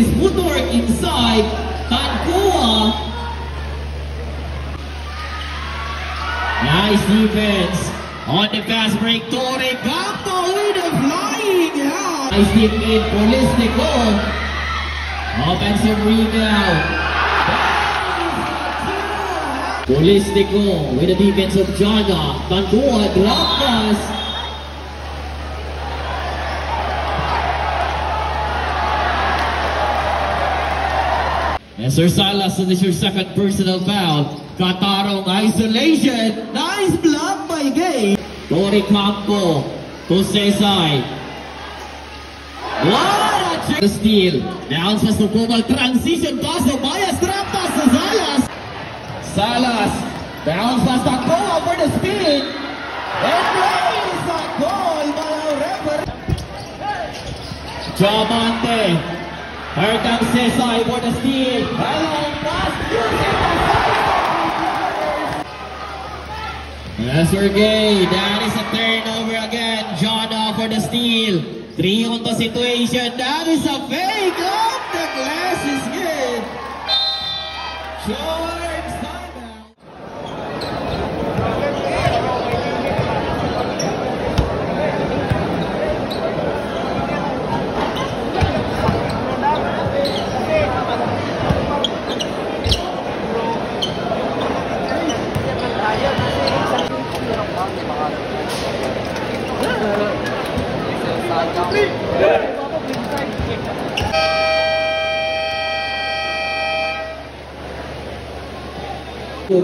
his footwork inside. Tankua. Nice defense. On the fast break, Torre Campo with a flying out. Nice deep in for Listico. Offensive rebound. Listico with the defense of Jana. Tankua drop pass. Sir Salas, this is your second personal foul. Katarong isolation. Nice block by Gay. Tori Campo to Cesay. What a steal. Bounce pass to Cobal. Transition pass to Bias. Drop pass to Salas. Salas. Bounce pass to Koa for the spin. And there is a goal by our referee. Diamante. Here comes Cesay for the steal. Hello, pass. That's Sergey. That is a turnover again. Jana for the steal. 3 on the situation. That is a fake. Oh, the glass is good. George timeout.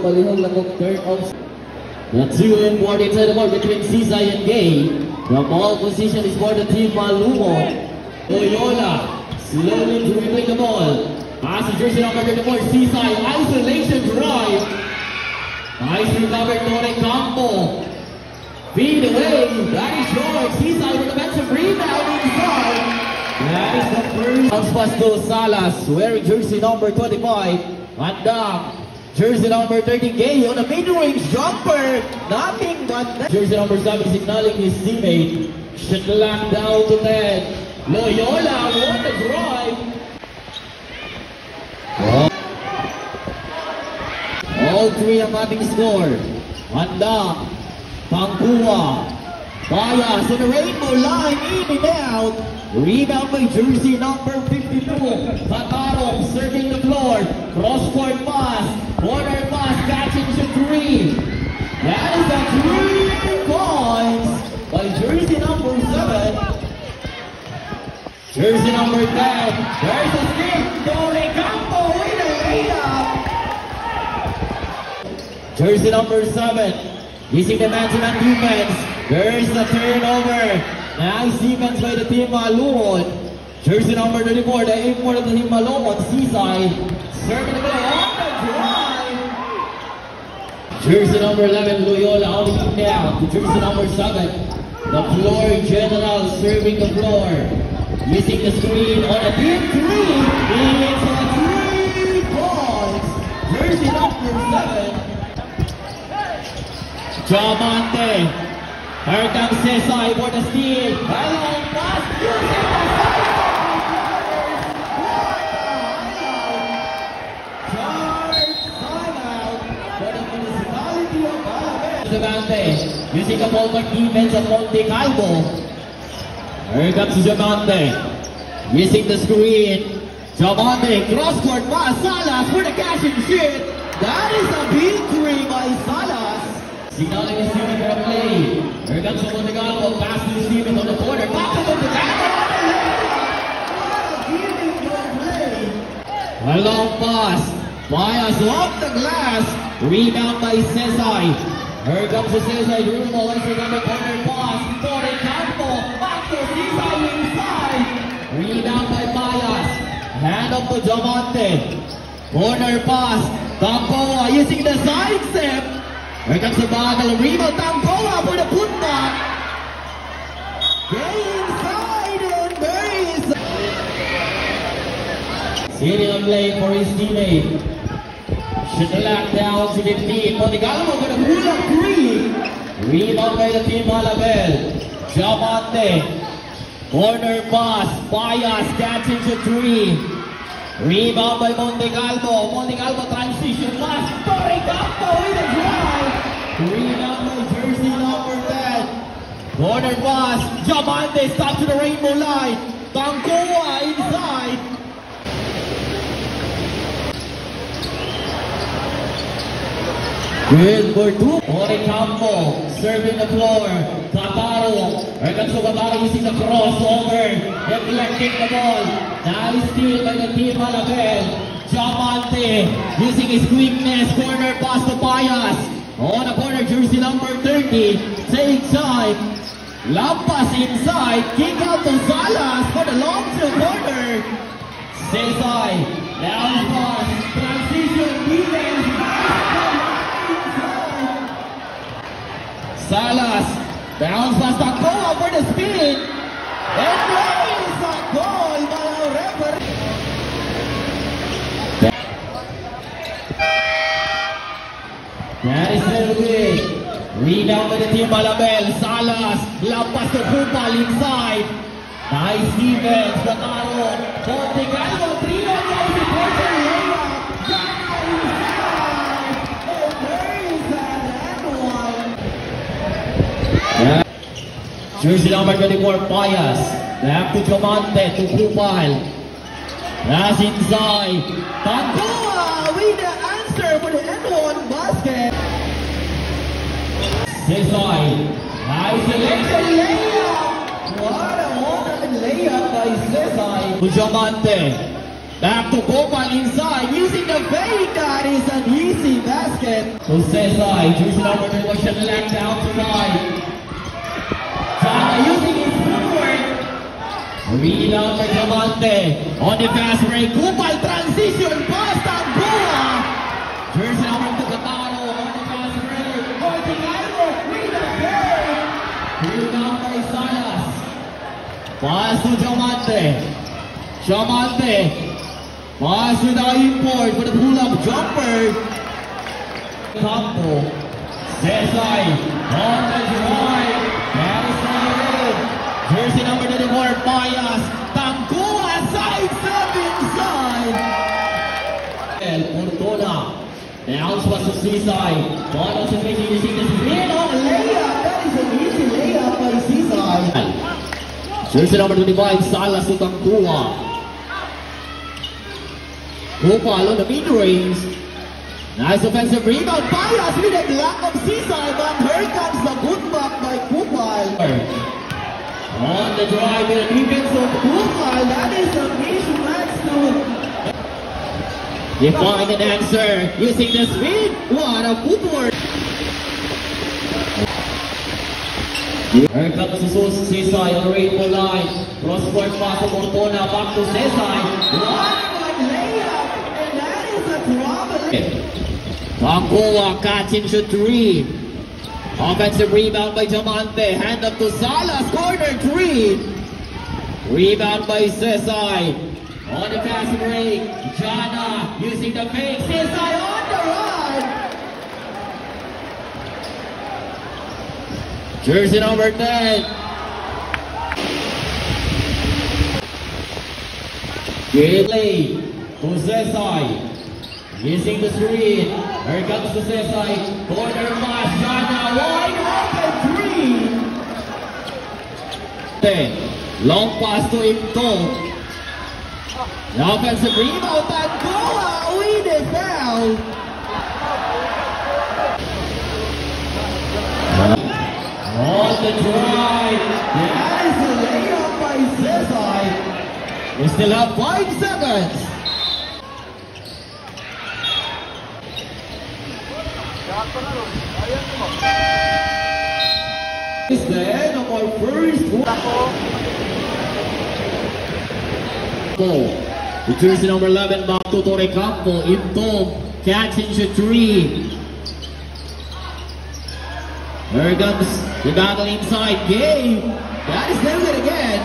Palihog lang ng turn off. The 2 and 4 inside the ball between Cesay and Gay. The ball position is for the team Malumon. Loyola slowly dribbling the ball. Pass to jersey number 34, Cesay. Isolation drive. Nice recovered Torre Campo. Feed away. That is short. Cesay with a defensive rebound inside. That is the first. Bounce pass to Salas wearing jersey number 25. And jersey number 30, Gay on a mid-range jumper. Nothing but that. Jersey number 7 signaling his teammate. Shutlock down to 10. Loyola, what a drive. All three ang ating score. Handa, Tankua, Bias on the rainbow line, in and out. Rebound by jersey number 52. Katarong serving the floor. Cross-court pass. Corner pass. Catching the 3. That is a 3 points by jersey number 7. Jersey number 10. There's a stick. Torre Campo with a layup. Jersey number 7. Using the man-to-man defense. There's a turnover. Nice defense by the team Malumon. Jersey number 34, the import of the team Malumon, Cesay. Serving the ball on the drive. Jersey number 11, Loyola on the team now. To jersey number 7, the floor general serving the floor. Using the screen on a deep 3. It's a 3 points. Jersey number 7. Diamante. Here comes Cesay for the steal. Hello, pass. Charge timeout for the municipality of Alabama. Diamante using the ballback defense of Monte Calvo. Here comes Diamante using the screen. Diamante cross-court pass. Salas for the catch and shoot. That is a big 3 by Salas. Signaling is Steven for a play. Here comes the Montegalvo. Pass to Steven on the corner. Back to Montegalvo. A long pass. Bias off the glass. Rebound by Cesay. Here comes the Cesay. Dribble. Once again the corner pass. Torre Campo. Back to Cesay inside. Rebound by Bias. Hand up to Diamante. Corner pass. Campo using the side step. Here comes the battle. Rebound. Tankua for the putback. Gay inside and there is. Sitting on play for his teammate. Shutlock down to 15. Montegalvo for the pull-up 3. Rebound by the team Malabel. Diamante. Corner pass. Bias catching the 3. Rebound by Montegalvo. Montegalvo transition pass. Torre Campo with a drive. Rebound by jersey number 10. Corner pass. Diamante stops to the rainbow line. Tangkoa inside. Good for two. Torre Campo serving the floor. Cataro. Erganzo Cataro using the crossover. Deflecting the ball. Nice steal by the team Malabel. Diamante using his quickness. Corner pass to Payas. On the corner, jersey number 30. Takes side. Lampas inside. Kick out to Salas for the long to corner. Cesar. Down pass. Transition defense. Salas. Bounce pass to Goa for the spin. And there is a goal by our referee. That is very good. Rebound by the team Malabel. Salas. Lampas to Kupal inside. Nice defense. Cataro. Montegalvo. 3-on-1 supporter layup. Jana inside. And there is an and one. Jersey number 24, Payas. Back to Diamante, to Kupal. That's inside. Tangkoa with the answer for the N1 basket. Cesar. Nice selection layup. What a wonderful layup by Cesar. To Diamante. Back to Kupal inside. Using the fake. That is an easy basket. To Cesar. Jersey number 21, Shanlak outside. Using his footwork. Rebound by Diamante. On the fast break. Kupal transition. Pass Tangkoa. Jersey number 2, Cataro. On the fast break. Montegalvo with the carry. Rebound by Salas. Pass to Diamante. Diamante. Pass with the import for the pull-up jumper. Campo. Cesar. On the drive. That is jersey number 24, Payas. Tangkoa side step inside. El Portona. Bounce pass to Seaside. Ball concentration using the spin on layup. That is an easy layup by Seaside. Jersey number 25, Salas to Tangkoa. Kupal on the mid-range. Nice offensive rebound. Payas with a block of Seaside. But here comes the good back by Kupal. On the drive with a defense of Kupal. That is a mismatch to they find an answer using the speed. What a footwork. Here comes Cesar on the rainbow line. Cross-court pass to Portona. Back to Cesar. One layup. And that is a trouble. Tangkoa catching shoot 3. Offensive rebound by Diamante. Hand up to Salas. Corner 3. Rebound by Cesar. On the fast break. Jana using the fake. Cesar on the run. Jersey number 10. Good play to Cesar. Using the screen. Here comes to Cesar. Corner pass. Jana wide open 3. Long pass to Imto. The offensive rebound. Tangkoa with a foul. On the drive. That is a layup by Cesar. We still have 5 seconds. It's the end of our first goal. The jersey number 11 back to Torre Campo. Imtom catching shoot 3. Here comes the battle inside. Game. That is never it again.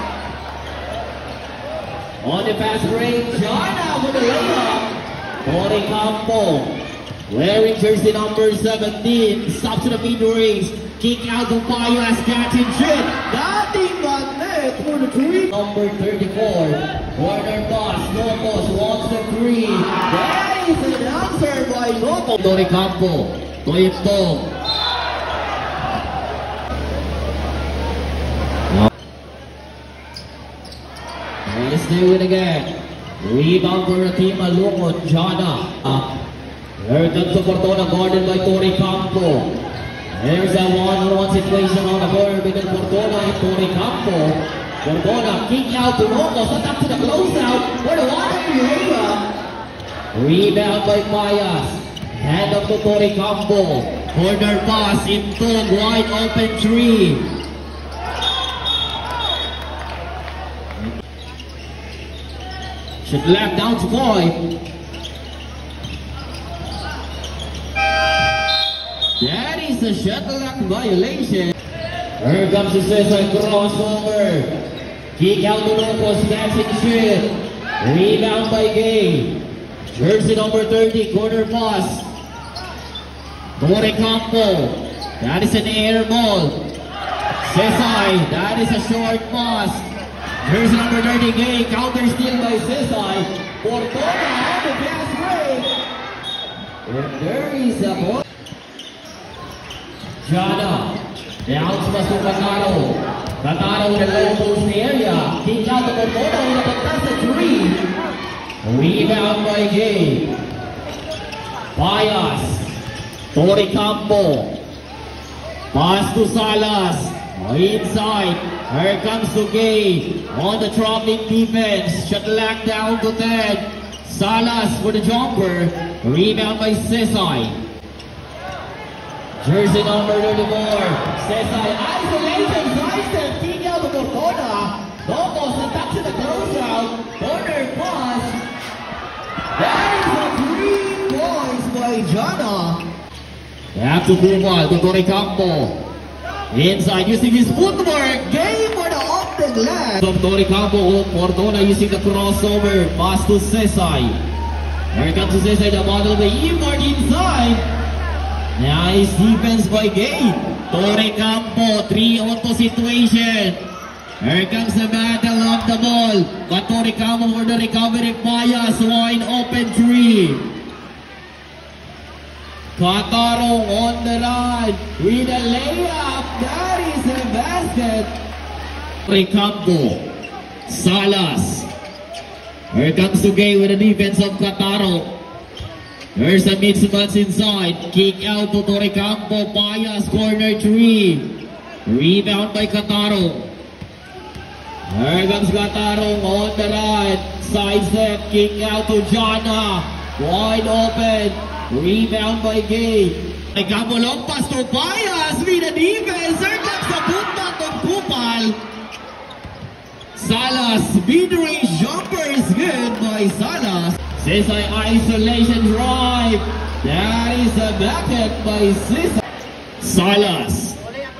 On the fast break, Jana with the layup. Torre Campo wearing jersey number 17. Stops to the mid-range. Kick out to Payas. Catching shoot. Nothing but net for the 3. Number 34. Corner pass. No pass. Wants the by Noto. Tori Campo. Toyito. Let's do it again. Rebound for the team Malumon. Jana. Here comes the Fortuna guarded by Tori Campo. There's a one-on-one situation on the board between Fortuna and Tori Campo. Fortuna kick out to Rocos. Attack to the closeout for the water area. Rebound by Payas. Hand up to Tori Campo. Corner pass into wide open three. Should left down to point. That is a shuttle-lock violation. Here comes the Cesar crossover. Kick out to Locos, catching shit. Rebound by Gay. Jersey number 30, corner pass. Tori Campo. That is an air ball. Cesar, that is a short pass. Jersey number 30, Gay. Counter steal by Cesar. Fortuna on the fast break. And there is a ball. Jana, bounce pass to Cataro. Cataro in the low post area. Kick out to Fortuna with a fantastic three. Rebound by Gay. Payas. Tori Campo. Pass to Salas. Inside. Here comes to Gay. On the traveling defense. Shutlack down to 10. Salas for the jumper. Rebound by Cesar. Jersey number 34. Cesar isolation. Sidestep. Kick out to Fortuna. Locos attack to the closeout. Corner pass. That is a 3 points by Jana. They have to move on to Tori Campo. Inside using his footwork. Game for the off the glass. From Tori Campo. Fortuna using the crossover. Pass to Cesar. Here comes Cesar. The bottom of the E-board inside. Nice defense by Gay. Tori Campo, 3-on-2 situation. Here comes the battle of the ball. But Tori Campo for the recovery. Payas, wide open three. Cataro on the run with a layup. That is a basket. Tori Campo. Salas. Here comes to Gay with the defense of Cataro. There's a mix-match inside. Kick out to Tori Campo. Payas, corner three. Rebound by Cataro. Here comes Cataro on the right. Side step. Kick out to Jana. Wide open. Rebound by Gay. Tori Campo long pass to Payas with the defense. Here comes the putback of Kupal. Salas. Mid-range jumper is good by Salas. Cesar isolation drive. That is a bucket by Cesar. Salas.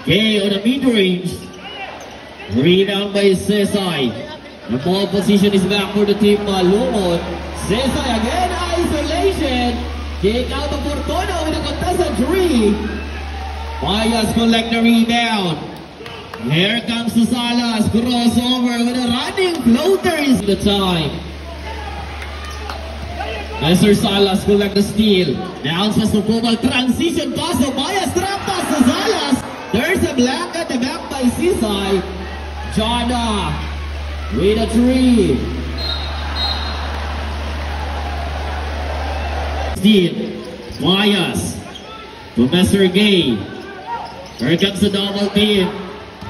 Gay on the mid-range. Rebound by Cesar. The ball position is back for the team Malumon. Cesar again isolation. Kick out to Fortuna with a contested three. Payas collect the rebound. Here comes to Salas. Crossover with a running floater is the time. Mr. Salas collect the steal. Bounce pass to Kupal. Transition pass to Payas. Trap pass to Salas. There's a black at the back by Cesar. Jana with a three. Steal. Payas to Mr. Gay. Here comes the double team.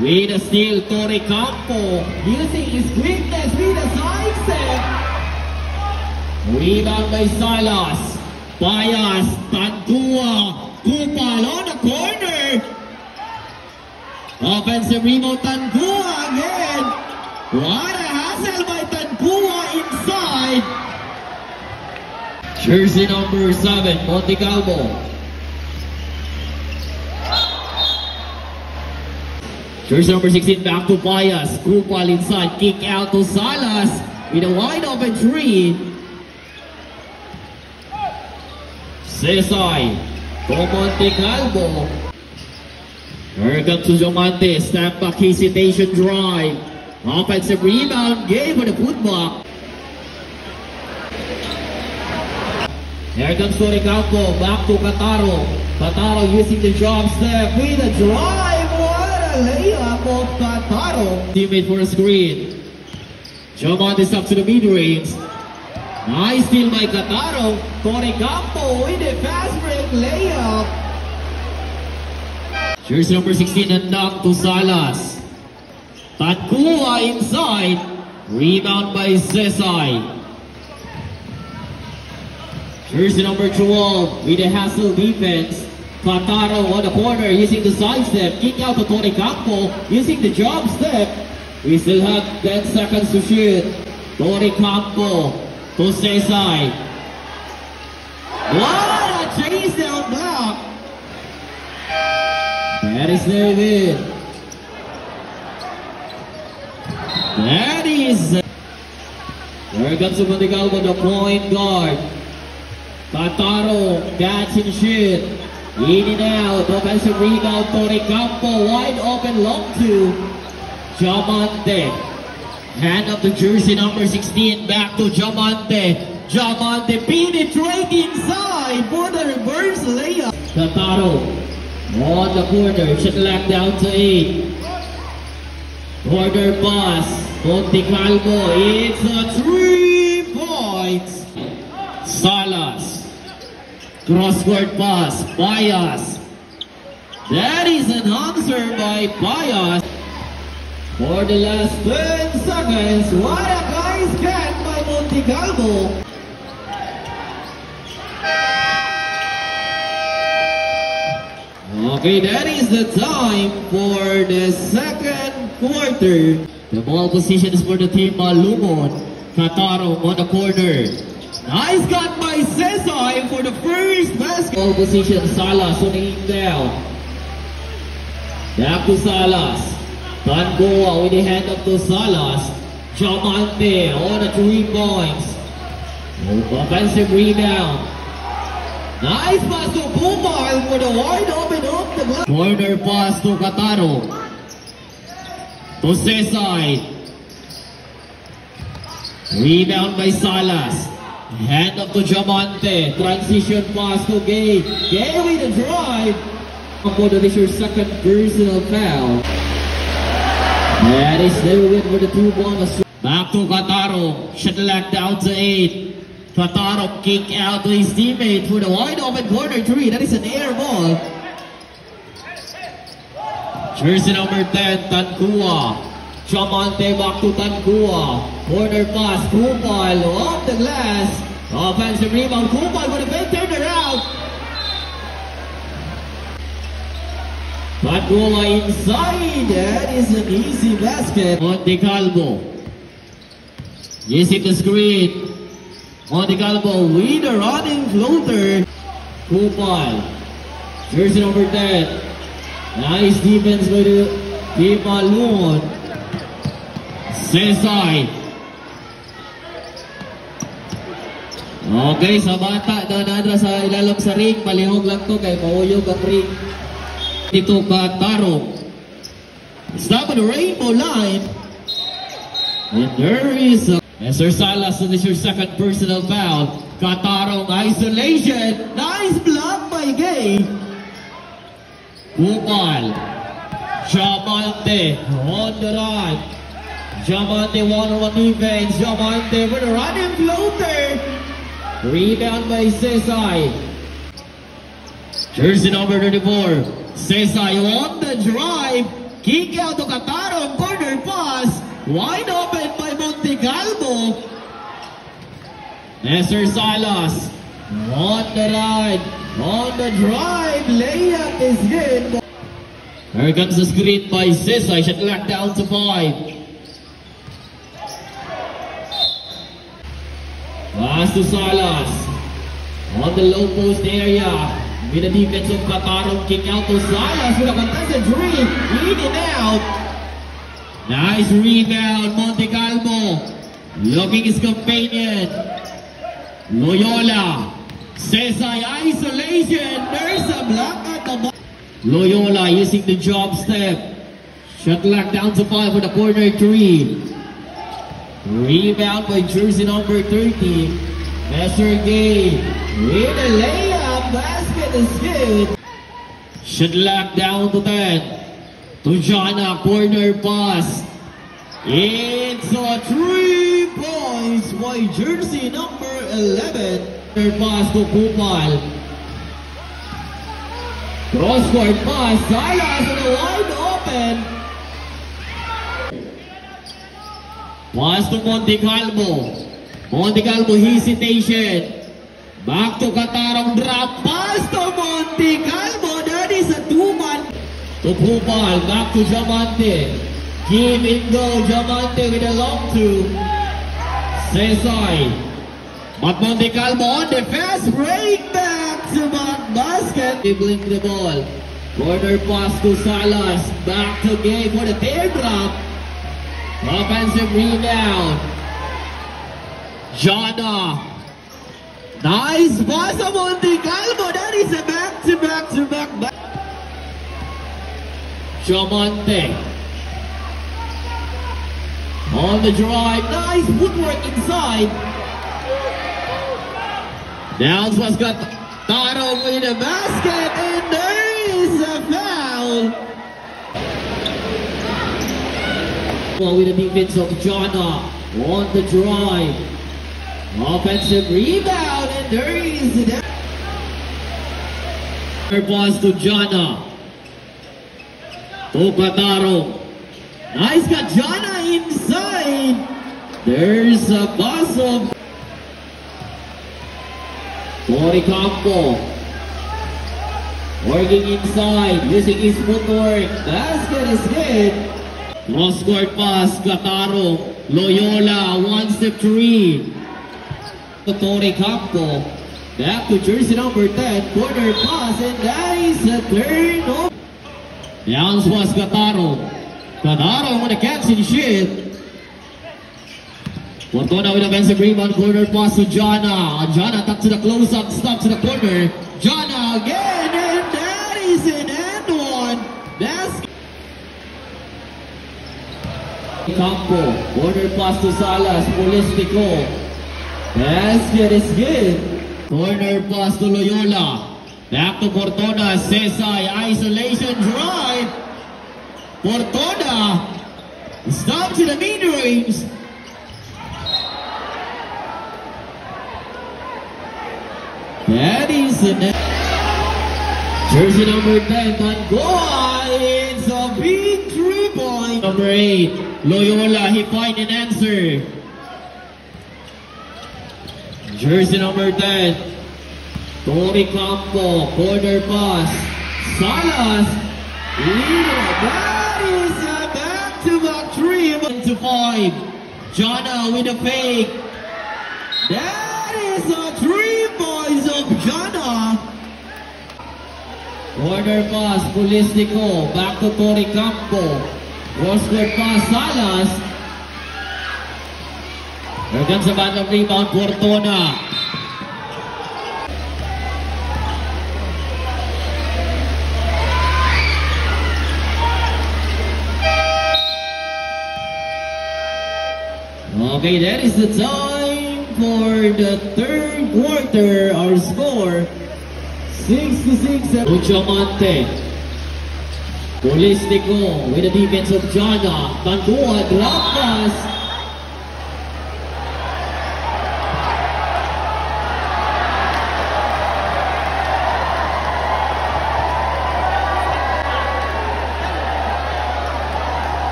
With a steal, Tori Campo using his quickness with a side step. Rebound by Salas. Payas, Tankua, Kupal on the corner. Offensive rebound, Tankua again. What a hassle by Tankua inside. Jersey number 7, Montecalvo. Jersey number 16, back to Payas. Kupal inside, kick out to Salas with a wide open three. Cesar to Montecalvo. Here comes to Jomante. Step back hesitation drive. Offensive rebound. Gay for the putback. Here comes Tony Campo, back to Kataro. Kataro using the drop step with a drive. What a layup of Kataro. Teammate for a screen. Jamonte is up to the mid-range. Nice steal by Kataro. Tony Campo with a fast break layup. Jersey number 16 and knock to Salas. Tankua inside. Rebound by Sesay. Jersey number 12 with a hassle defense. Kataro on the corner using the side step. Kick out to Tony Campo using the drop step. We still have 10 seconds to shoot. Tony Campo to Sesay. What a chase down block. That is David. That is. There comes Montegalvo, the point guard. Kataro, catch and shoot. In and out, offensive rebound, Tony Campo, wide open, long two. Jamonte. Hand up the jersey number 16, back to Jamonte. Jamonte penetrating inside for the reverse layup. Kataro on the corner, shot clock down to 8. Corner pass, Montegalvo, it's a 3 points. Salas. Cross-court pass, Bias. That is an answer by Bias. For the last 10 seconds, what a nice catch by Montegalvo. Okay, that is the time for the second quarter. The ball position is for the team Lumon. Kataro on the corner. Nice cut by Sesay for the first basket. Ball position, Salas on the down. Back to Salas. Tangoa with the hand up to Salas. Jamonte on the 3 points. Offensive rebound. Nice pass to Kupal for the wide open off the glass. Corner pass to Kataro. To Sesay. Rebound by Salas. Hand up to Jamonte. Transition pass to Gay. Gay with the drive. That is your second personal foul. That is the win for the 2 bonus. Back to Kataro. Shot clock down to 8. Kataro kick out to his teammate for the wide open corner 3. That is an air ball. Jersey number 10, Tankua. Jamonte back to Tankua. Corner pass, Kupal off the glass. Offensive rebound, Kupal with a big turnaround. Tankua inside. That is an easy basket. Montegalvo. Using the screen. Montegalvo with a running floater. Kupal. Jersey number 10. Nice defense by the team Lumon. Sesay. Okay, sa bata na nadra sa ilalong sa ring, palihog lang to kay mauyog ang ring. Ito Kataro. Stop on the rainbow line. And there is a Mr. Salas, so this is your second personal foul. Kataro isolation. Nice block by Gay. Kupal. Jamonte on the run. Jamonte one-on-one defense. Jamonte with a running floater. Rebound by Sesay. Jersey number 34. Sesay on the drive. Kick out to Kataro. Corner pass. Wide open by Montegalvo. Mr. Salas on the run. On the drive. Layup is good. Here comes the screen by Sesay. Shot clock down to 5. Pass to Salas. On the low post area. With the defense of Kataro. Kick out to Salas with a contested three. In and out. Nice rebound. Montegalvo. Looking his companion. Loyola. Sesay isolation. There's a block at the ball. Loyola using the drop step. Shot clock down to 5 for the corner 3. Rebound by jersey number 30. Sergey with a layup. Basket is good. Should lock down to 10. To Jana, corner pass. It's a 3 points by jersey number 11. Corner pass to Kupal. Cross-court pass. Salas on a wide open. Pass to Montecalvo. Montecalvo hesitation. Back to Catarong, drop pass to Montecalvo. That is a 2-man. To Kupal, back to Diamante. Give it go, Diamante with a long 2. Cesar. But Montecalvo on the fast break, back to back basket. Dribbling the ball. Corner pass to Salas. Back to Gay for the teardrop. Offensive rebound. Jana. Nice pass of Montecalvo. That is a back. Diamante. On the drive. Nice footwork inside. Downs was got Taro with a basket. And there is a foul. With the defense of Jana on the drive. Offensive rebound, and there is the pass to Jana. To Catarong. Nice got Jana inside. There's a pass of Tori Campo. Working inside, using his footwork. Basket is good. Cross-court pass, Catarong. Loyola, 1-step 3. To Tori Campo. Back to jersey number 10. Corner pass, and that is a turnover. Downs was Catarong. Catarong with a catch and shoot. Fortuna with offensive rebound. Corner pass to Jana. Jana tucks to the close-up, stops to the corner. Jana again, and that is an and one. Basket. Campo, corner pass to Salas, Polistico. Basket is good. Corner pass to Loyola. Back to Fortuna, Cesar, isolation drive. Fortuna stops in the mid-range. That is a jersey number 10, Mangoa. It's a big 3-point. Number 8, Loyola, he find an answer. Jersey number 10, Tori Campo, corner pass. Salas, that is a back-to-back 3 to 5. Jana with a fake. That is a 3 points of Jana. Corner pass, Polistico. Back to Tori Campo. Cross-court pass, Salas. Here comes a bottom rebound, Fortuna. Okay, that is the time for the third quarter. Our score 6-6. Diamante. Polistico with the defense of Jana. Mangoa, drop pass.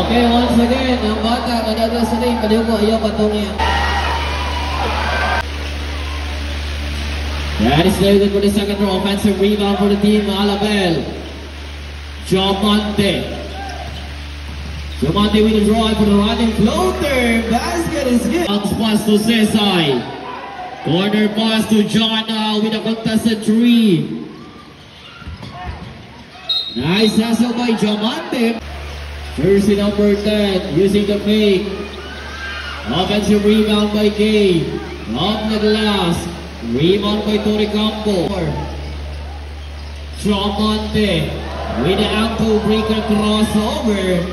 Okay, once again, ang bata, kadagdag sa name, paliw ko, ayaw patungin. That is good for the second row. Offensive rebound for the team, Alabel. Diamante. Diamante with a drive for the running floater. Basket is good. Bounce pass to Cesar. Corner pass to Jana with a contested 3. Nice hustle by Diamante. Jersey number 10, using the fake. Offensive rebound by Gay. Off the glass. Rebound by Tori Campo. Diamante with the ankle breaker crossover.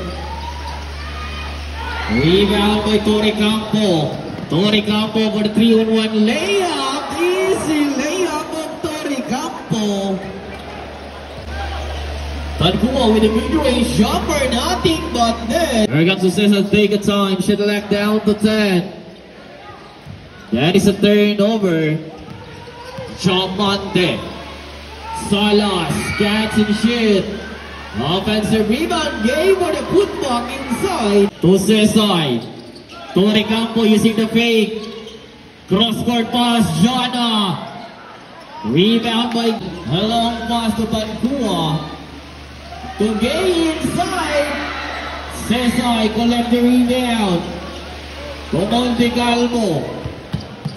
Rebound by Torre Campo. Torre Campo for the 3-on-1 layup. Easy layup of Torre Campo. Tancua with a mid-range jumper, nothing but net. Here comes Cesar, take a time. Shedlack down to 10. That is a turnover. Diamante. Salas, catch and shoot. Offensive rebound, game for the putback inside. To Cesar. Torre Campo using the fake. Cross-court pass, Jana. Rebound by a long pass to Tancua. To Gay inside. Cesar collect the rebound. To Monte Calvo.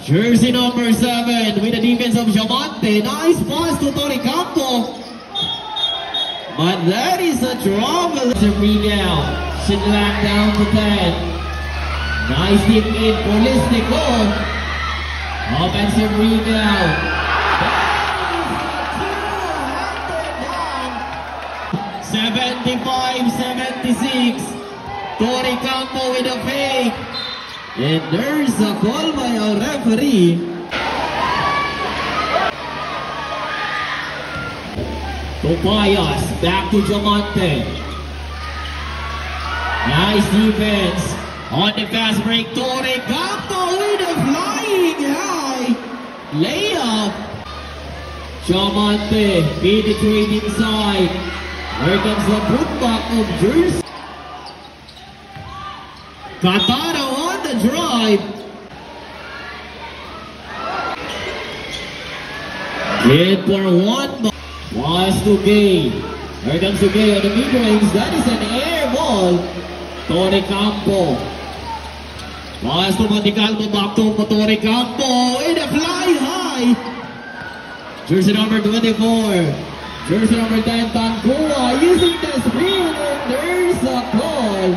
Jersey number 7 with the defense of Diamante. Nice pass to Torre Campo. But that is a trouble. It's a rebound. Shedlack down to 10. Nice deep in for Listico. Offensive rebound. 75-76. Torre Campo with a fake. And there's a call by our referee. Tobias back to Diamante. Nice defense. On the fast break, Torre Campo with a flying high layup. Diamante penetrating inside. Here comes the putback of Jersey. Katana on the drive. Hit for one. Pass to Gay. Here comes to Gay on the mid-range. That is an air ball. Torre Campo. Pass to Monte Calvo. Back to Torre Campo. In a fly high. Jersey number 24. Jersey number 10, Tancua using the screen, and there's a call.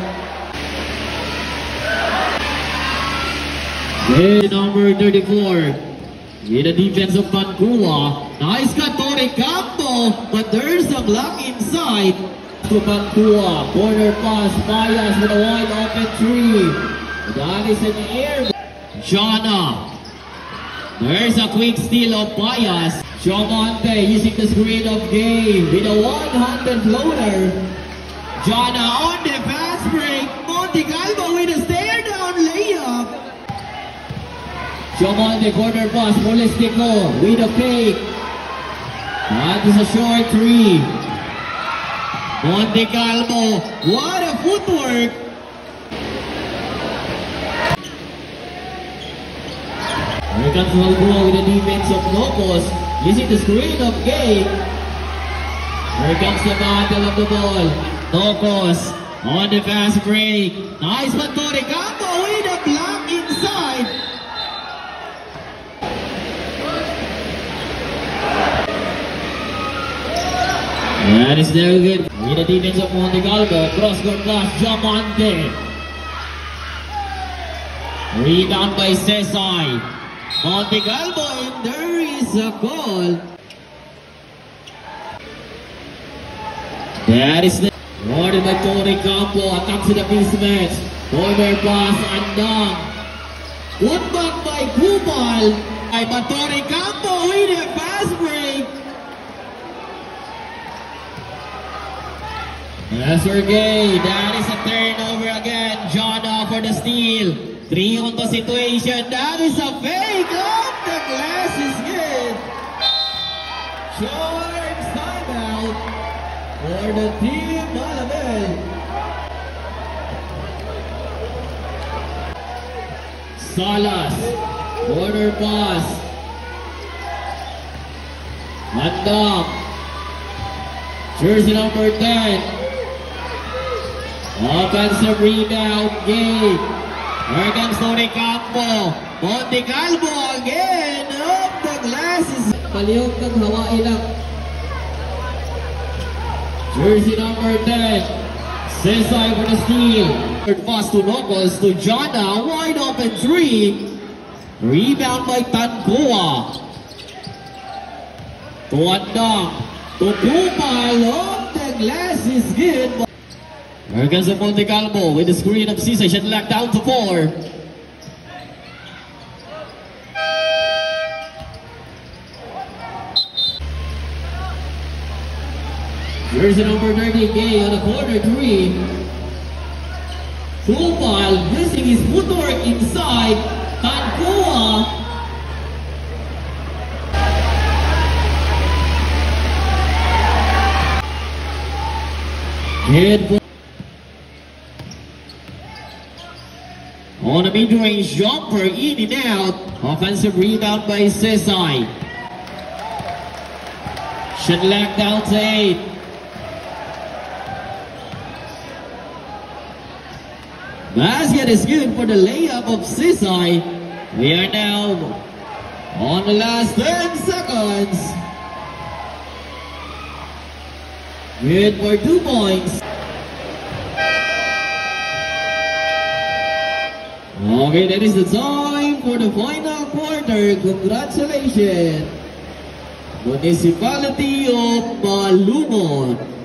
Jersey number 34, with the defense of Tancua. Nice cut, Torre Campo, but there's a block inside. To Tancua, corner pass, Payas with a wide open 3. That is an air. Jana. There's a quick steal of Payas. Diamante using the screen of Gay with a one-handed floater. Jana on the fast break. Monte Calvo with a stare-down layup. Diamante corner pass for Listico with a fake. That is a short 3. Monte Calvo, what a footwork. Here comes Malgua with the defense of Locos. Using the screen of Gay. Here comes the battle of the ball. Locos on the fast break. Nice one, Torre Campo with a block inside. That is very good. With the defense of Monte Calvo. Cross-court pass, Diamante. Rebound by Cesar. Monte Calvo, and there is a goal. That is the ordered by Torre Campo. Attacks to the mismatch. Corner pass and dunk. Put back by Kupal. But Torre Campo with a fast break. That's Gay. That is a turnover again. Jana for the steal. 3-on the situation. That is a fake. Off the glass is good. Short timeout for the team Malabel. Salas. Corner pass. Mandam. Jersey number 10. Offensive rebound. Gay. Here comes Torre Campo. Monte Calvo again. Off the glasses. Palihog ng Hawaii lang. Jersey number 10. Cesar for the steal. Third pass to Locos to Jana. Wide open 3. Rebound by Tancua. To Andang. To Kupal. Off the glass is good. Here comes the Monte Calvo with the screen of Sisay. Shot locked down to 4. Here's the number 30 Gay on the corner 3. Tupal using his footwork inside. Kankoa. Head on a mid-range jumper, in and out. Offensive rebound by Sisay. Shot locked down to 8. Basket is good for the layup of Sisay. We are now on the last 10 seconds. Good for 2 points. Okay, that is the time for the final quarter. Congratulations, Municipality of Malumon.